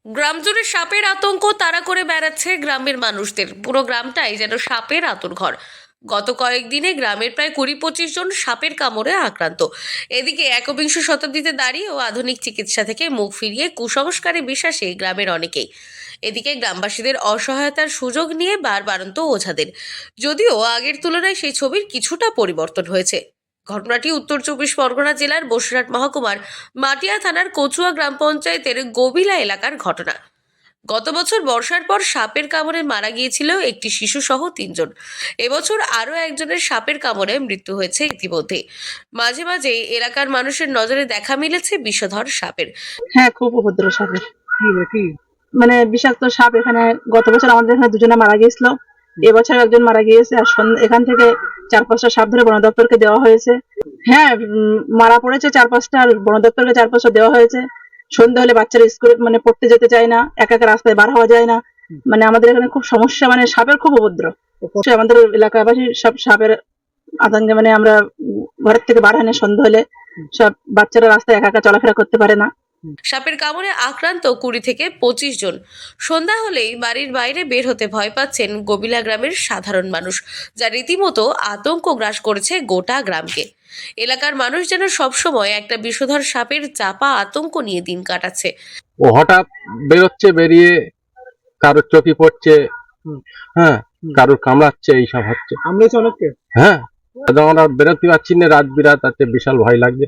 গ্রাম জুড়ে সাপের আতঙ্ক তাড়া করে বেড়াচ্ছে গ্রামের মানুষদের। পুরো গ্রামটাই যেন সাপের আঁতুড়ঘর। গত কয়েকদিনে গ্রামের প্রায় 20-25 জন সাপের কামড়ে আক্রান্ত। এদিকে একবিংশ শতাব্দীতে দাঁড়িয়ে ও আধুনিক চিকিৎসা থেকে মুখ ফিরিয়ে কুসংস্কারে বিশ্বাসী গ্রামের অনেকেই। এদিকে গ্রামবাসীদের অসহায়তার সুযোগ নিয়ে বারবারন্ত ওঝাদের। যদিও আগের তুলনায় সেই ছবির কিছুটা পরিবর্তন হয়েছে। ঘটনাটি উত্তর 24 পরগনা জেলার বসিরহাট মহকুমার মাটিয়া থানার কচুয়া গ্রাম পঞ্চায়েতের গবিলা এলাকার ঘটনা। গত বছর বর্ষার পর সাপের কামড়ে মারা গিয়েছিল একটি শিশু সহ 3 জন। এবছর আরও একজনের সাপের কামড়ে মৃত্যু হয়েছে ইতিমধ্যে। মাঝে মাঝে এলাকার মানুষের নজরে দেখা মিলেছে বিষধর সাপের। হ্যাঁ, খুব উপদ্রব সাপের। কি মানে বিষাক্ত সাপ। এখানে গত বছর আমাদের এখানে দুজনে মারা গিয়েছিল, এবছর একজন মারা গিয়েছে। আর এখান থেকে 4-5টা সাপ ধরে বন দপ্তরকে দেওয়া হয়েছে। হ্যাঁ, মারা পড়েছে 4-5টা, আর বন দপ্তরকে 4-5টা দেওয়া হয়েছে। সন্ধ্যা হলে বাচ্চারা স্কুলে মানে পড়তে যেতে চায় না, একা একা রাস্তায় বার হওয়া যায় না। মানে আমাদের এখানে খুব সমস্যা, মানে সাপের খুব উপদ্রব। আমাদের এলাকাবাসী সব সাপের আতঙ্কে, মানে আমরা ঘরের থেকে বার হয় না। সন্ধ্যা হলে সব বাচ্চারা রাস্তায় একা একা চলাফেরা করতে পারে না। সাপের কামড়ে আক্রান্ত 20 থেকে 25 জন। সন্ধ্যা হলেই বাড়ির বাইরে বের হতে ভয় পাচ্ছেন গবিলা গ্রামের সাধারণ মানুষ, যা রীতিমতো আতঙ্ক গ্রাস করেছে গোটা গ্রামকে। এলাকার মানুষ যেন সবসময় একটা বিষধর সাপের চাপা আতঙ্ক নিয়ে দিন কাটাচ্ছে। ও হঠাৎ বেরোচ্ছে, বেরিয়ে কারোর চোখে পড়ছে, হ্যাঁ, কারোর কামড়াচ্ছে, এইসব হচ্ছে। আমরা অনেককে হ্যাঁ, আমরা বেরোতে পারছি না, রাত বিরাত আছে, বিশাল ভয় লাগছে।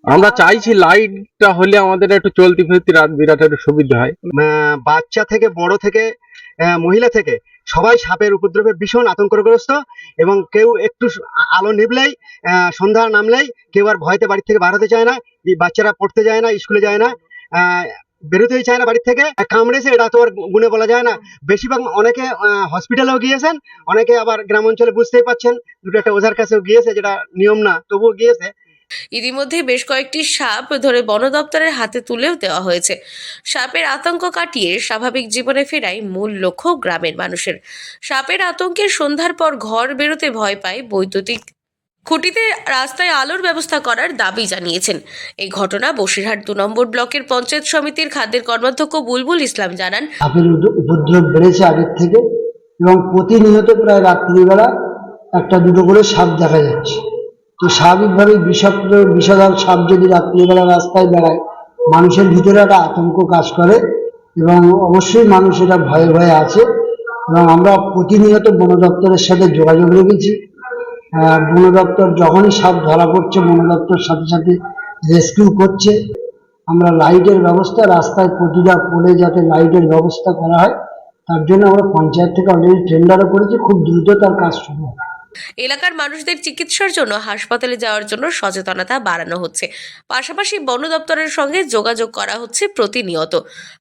আমরা চাইছি লাইটটা হলে আমাদের একটু চলতি ফিরতি রাত বিরাট একটু সুবিধা হয়। বাচ্চা থেকে বড় থেকে মহিলা থেকে সবাই সাপের উপদ্রবে ভীষণ আতঙ্কগ্রস্ত, এবং কেউ একটু আলো নিভলেই সন্ধ্যা নামলেই কেউ আর ভয়তে বাড়ি থেকে বার হতে চায় না। এই বাচ্চারা পড়তে যায় না, স্কুলে যায় না, বেরোতেই চায় না বাড়ি থেকে। কামড়েছে এটা তো আর গুণে বলা যায় না। বেশিরভাগ অনেকে হসপিটালেও গিয়েছেন, অনেকে আবার গ্রাম অঞ্চলে বুঝতেই পাচ্ছেন দুটো একটা ওঝার কাছেও গিয়েছে, যেটা নিয়ম না তবুও গিয়েছে। ইতিমধ্যে বেশ কয়েকটি সাপ ধরে বন দপ্তরের হাতে তুলেও দেওয়া হয়েছে। সাপের আতঙ্ক কাটিয়ে স্বাভাবিক জীবনে ফেরাই মূল লক্ষ্য গ্রামের মানুষের। সাপের আতঙ্কে সন্ধ্যার পর ঘর বেরোতে ভয় পায় বৈদ্যুতিক খুঁটিতে রাস্তায় আলোর ব্যবস্থা করার দাবি জানিয়েছেন। এই ঘটনা বসিরহাট 2 নম্বর ব্লকের পঞ্চায়েত সমিতির খাদ্যের কর্মাধ্যক্ষ বুলবুল ইসলাম জানান। সাপের উপদ্রব বেড়েছে আগের থেকে, এবং প্রতিনিয়ত প্রায় রাত্রিবেলা একটা দুটো করে সাপ দেখা যাচ্ছে। তো স্বাভাবিকভাবেই বিষধর সাপ যদি রাত্রিবেলা রাস্তায় বেড়ায়, মানুষের ভিতরে একটা আতঙ্ক কাজ করে, এবং অবশ্যই মানুষ এটা ভয়ে ভয়ে আছে। এবং আমরা প্রতিনিয়ত বন দপ্তরের সাথে যোগাযোগ রেখেছি। বন দপ্তর যখনই সাপ ধরা পড়ছে, বন দপ্তর সাথে সাথে রেস্কিউ করছে। আমরা লাইটের ব্যবস্থা, রাস্তায় প্রতিটা পোলে যাতে লাইটের ব্যবস্থা করা হয়, তার জন্য আমরা পঞ্চায়েত থেকে অলরেডি টেন্ডারও করেছি। খুব দ্রুত তার কাজ শুরু হবে। এলাকার মানুষদের চিকিৎসার জন্য হাসপাতালে যাওয়ার জন্য সচেতনতা বাড়ানো হচ্ছে। পাশাপাশি বন দপ্তরের সঙ্গে যোগাযোগ করা হচ্ছে প্রতিনিয়ত।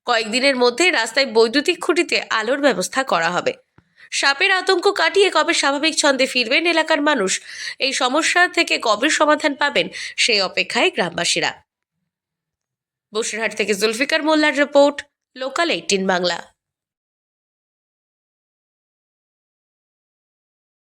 কয়েকদিনের মধ্যে রাস্তায় বৈদ্যুতিক খুঁটিতে আলোর ব্যবস্থা করা হবে। সাপের আতঙ্ক কাটিয়ে কবে স্বাভাবিক ছন্দে ফিরবেন এলাকার মানুষ, এই সমস্যা থেকে কবে সমাধান পাবেন, সেই অপেক্ষায় গ্রামবাসীরা। বসিরহাট থেকে জুলফিকার মোল্লার রিপোর্ট, লোকাল 18 বাংলা।